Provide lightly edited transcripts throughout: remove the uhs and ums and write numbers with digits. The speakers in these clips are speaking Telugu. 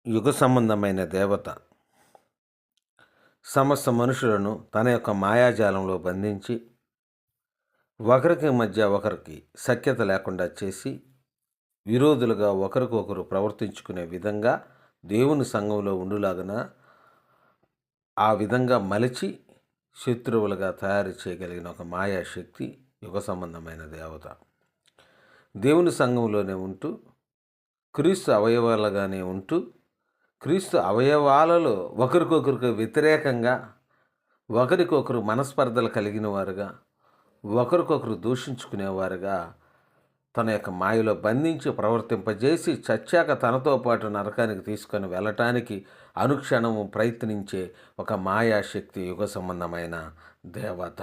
యుగ సంబంధమైన దేవత సమస్త మనుషులను తన యొక్క మాయాజాలంలో బంధించి ఒకరికి మధ్య ఒకరికి సఖ్యత లేకుండా చేసి విరోధులుగా ఒకరికొకరు ప్రవర్తించుకునే విధంగా దేవుని సంఘంలో ఉండులాగన ఆ విధంగా మలిచి శత్రువులుగా తయారు చేయగలిగిన ఒక మాయాశక్తి యుగ సంబంధమైన దేవత. దేవుని సంఘంలోనే ఉంటూ క్రీస్తు అవయవాలుగానే ఉంటూ క్రీస్తు అవయవాలలో ఒకరికొకరికి వ్యతిరేకంగా ఒకరికొకరు మనస్పర్ధలు కలిగిన వారుగా ఒకరికొకరు దూషించుకునేవారుగా తన యొక్క మాయలో బంధించి ప్రవర్తింపజేసి చచ్చాక తనతో పాటు నరకానికి తీసుకొని వెళ్ళటానికి అనుక్షణము ప్రయత్నించే ఒక మాయాశక్తి యుగ సంబంధమైన దేవత.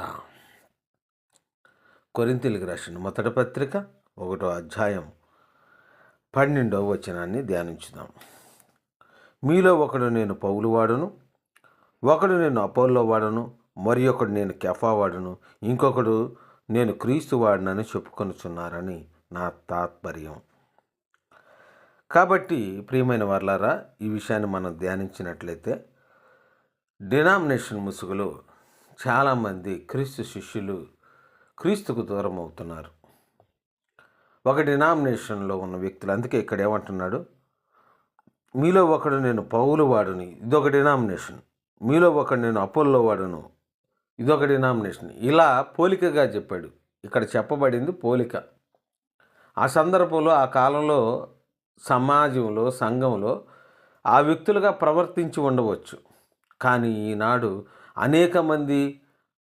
కొరింథీయులకు రాసిన మొదటి పత్రిక 1వ అధ్యాయం 12వ వచనాన్ని ధ్యానించుదాం. మీలో ఒకడు నేను పౌలు వాడును, ఒకడు నేను అపోల్లో వాడును, మరి ఒకడు నేను కెఫా వాడును, ఇంకొకడు నేను క్రీస్తు వాడునని చెప్పుకొనుచున్నారని నా తాత్పర్యం. కాబట్టి ప్రియమైన వారలారా, ఈ విషయాన్ని మనం ధ్యానించినట్లయితే డినామినేషన్ ముసుగులో చాలామంది క్రీస్తు శిష్యులు క్రీస్తుకు దూరం అవుతున్నారు. ఒక డినామినేషన్లో ఉన్న వ్యక్తులు, అందుకే ఇక్కడ ఏమంటున్నాడు, మీలో ఒకడు నేను పౌలు వాడుని, ఇదొక డినామినేషన్. మీలో ఒకడు నేను అపోల్లో వాడును, ఇదొక డినామినేషన్. ఇలా పోలికగా చెప్పాడు. ఇక్కడ చెప్పబడింది పోలిక. ఆ సందర్భంలో ఆ కాలంలో సమాజంలో సంఘంలో ఆ వ్యక్తులుగా ప్రవర్తించి ఉండవచ్చు. కానీ ఈనాడు అనేక మంది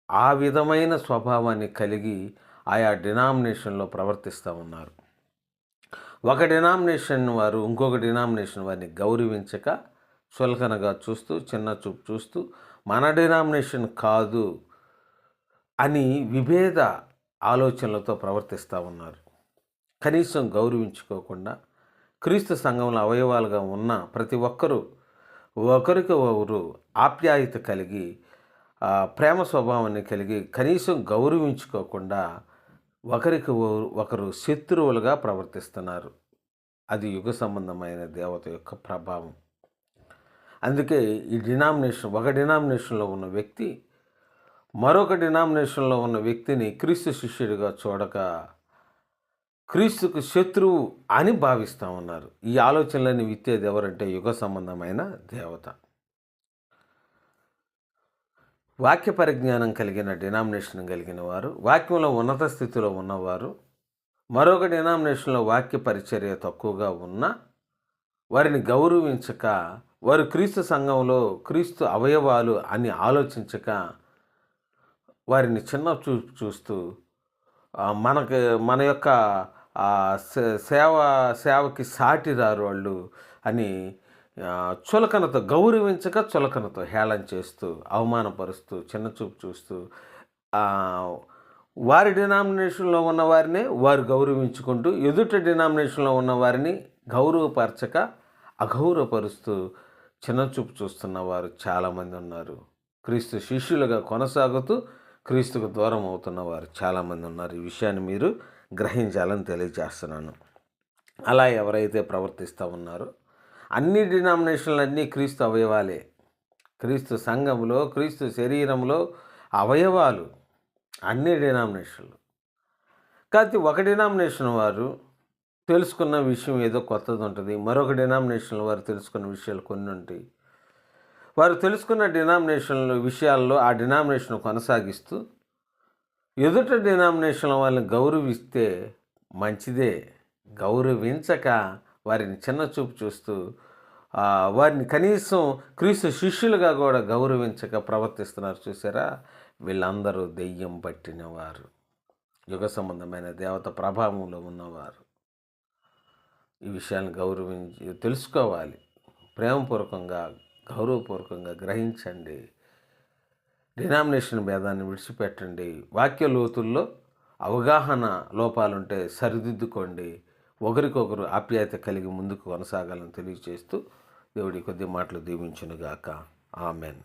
ఆ విధమైన స్వభావాన్ని కలిగి ఆయా డినామినేషన్లో ప్రవర్తిస్తూ ఉన్నారు. ఒక డినామినేషన్ వారు ఇంకొక డినామినేషన్ వారిని గౌరవించక చులకనగా చూస్తూ చిన్న చూపు చూస్తూ మన డినామినేషన్ కాదు అని విభేద ఆలోచనలతో ప్రవర్తిస్తూ ఉన్నారు. కనీసం గౌరవించుకోకుండా క్రీస్తు సంఘంలో అవయవాలుగా ఉన్న ప్రతి ఒక్కరూ ఒకరికి ఒకరు ఆప్యాయత కలిగి ప్రేమ స్వభావాన్ని కలిగి కనీసం గౌరవించుకోకుండా ఒకరికి ఒకరు శత్రువులుగా ప్రవర్తిస్తున్నారు. అది యుగ సంబంధమైన దేవత యొక్క ప్రభావం. అందుకే ఈ డినామినేషన్, ఒక డినామినేషన్లో ఉన్న వ్యక్తి మరొక డినామినేషన్లో ఉన్న వ్యక్తిని క్రీస్తు శిష్యుడిగా చూడక క్రీస్తుకు శత్రువు అని భావిస్తూ ఉన్నారు. ఈ ఆలోచనలని విత్తేది ఎవరంటే యుగ సంబంధమైన దేవత. వాక్య పరిజ్ఞానం కలిగిన డినామినేషన్ కలిగిన వారు, వాక్యంలో ఉన్నత స్థితిలో ఉన్నవారు, మరొక డినామినేషన్లో వాక్య పరిచర్య తక్కువగా ఉన్నా వారిని గౌరవించక, వారు క్రీస్తు సంఘంలో క్రీస్తు అవయవాలు అని ఆలోచించక వారిని చిన్న చూపు చూస్తూ మన యొక్క సేవకి సాటి రారు వాళ్ళు అని చులకనతో, గౌరవించక చులకనతో హేళన చేస్తూ అవమానపరుస్తూ చిన్న చూపు చూస్తూ వారి డినామినేషన్లో ఉన్న వారిని వారు గౌరవించుకుంటూ ఎదుటి డినామినేషన్లో ఉన్న వారిని గౌరవపరచక అగౌరవపరుస్తూ చిన్న చూపు చూస్తున్న వారు చాలామంది ఉన్నారు. క్రీస్తు శిష్యులుగా కొనసాగుతూ క్రీస్తుకు దూరం అవుతున్న వారు చాలామంది ఉన్నారు. ఈ విషయాన్ని మీరు గ్రహించాలని తెలియజేస్తున్నాను. అలా ఎవరైతే ప్రవర్తిస్తూ ఉన్నారో, అన్ని డినామినేషన్లన్నీ క్రీస్తు అవయవాలే. క్రీస్తు సంఘంలో, క్రీస్తు శరీరంలో అవయవాలు అన్ని డినామినేషన్లు. కాబట్టి ఒక డినామినేషన్ వారు తెలుసుకున్న విషయం ఏదో కొత్తది ఉంటుంది, మరొక డినామినేషన్ వారు తెలుసుకున్న విషయాలు కొన్ని ఉంటాయి. వారు తెలుసుకున్న డినామినేషన్ల విషయాల్లో ఆ డినామినేషన్ కొనసాగిస్తూ ఎదుట డినామినేషన్ వాళ్ళని గౌరవిస్తే మంచిదే. గౌరవించక వారిని చిన్న చూపు చూస్తూ వారిని కనీసం క్రీస్తు శిష్యులుగా కూడా గౌరవించక ప్రవర్తిస్తున్నారు. చూసారా, వీళ్ళందరూ దెయ్యం పట్టినవారు, యుగ సంబంధమైన దేవత ప్రభావంలో ఉన్నవారు. ఈ విషయాన్ని తెలుసుకోవాలి. ప్రేమపూర్వకంగా, గౌరవపూర్వకంగా గ్రహించండి. డినామినేషన్ భేదాన్ని విడిచిపెట్టండి. వాక్య లోతుల్లో అవగాహన లోపాలుంటే సరిదిద్దుకోండి. ఒకరికొకరు ఆప్యాయత కలిగి ముందుకు కొనసాగాలని తెలియజేస్తూ దేవుడి కొద్ది మాటలు దీవించునుగాక. ఆమెన్.